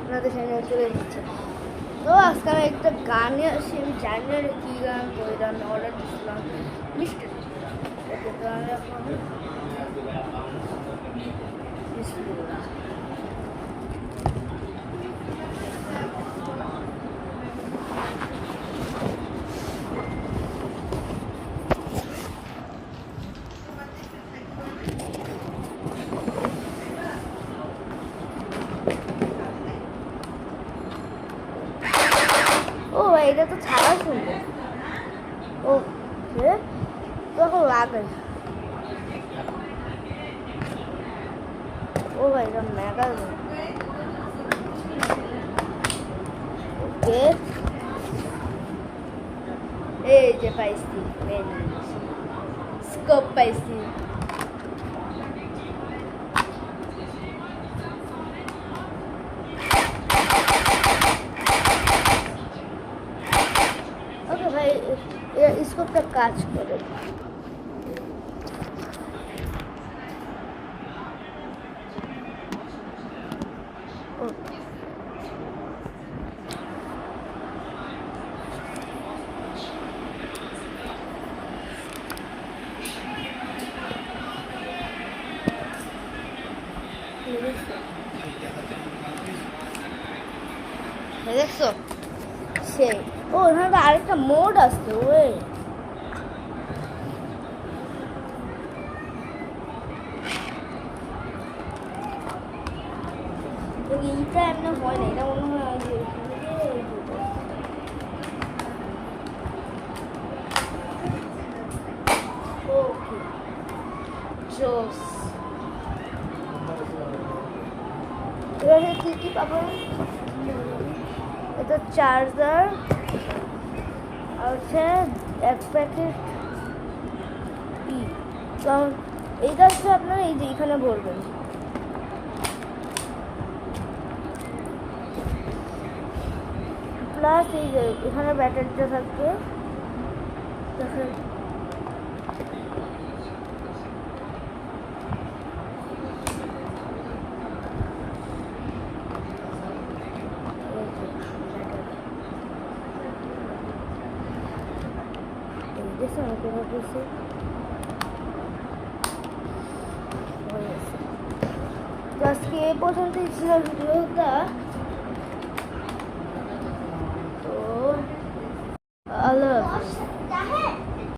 আপনাদের সামনে চলে এসেছে। তো আজকে আমি একটা গানে আসি, আমি জানি না কী গান, ওই গান অর্ডার দিচ্ছিলাম মিষ্টি। তো আমি এখন বিসমিল্লাহ। ও ভাই, এটা তো ছাড়া শুনবো। ও তো এখন লাগাই। ও ভাই, এটা মেগা। ওকে, এই যে পাইছি, স্কোপ পাইছি। ওকে ভাই, স্কোপটা কাজ করে। দেখছো সেই? ও ওখানে তো আরেকটা মোড আসছে ওই। এইটা এমনি হয় না, এটা মনে হয় যে ওকে জোস। এবারে কী কী পাবো? এটা চার্জার আর হচ্ছে এক প্যাকেট টি। কারণ এইটা হচ্ছে আপনার এই যে এখানে ভরবেন। প্লাস এই যে এখানে ব্যাটারিটা থাকবে। দেখেন আজকে এ পর্যন্তই ছিল ভিডিওটা।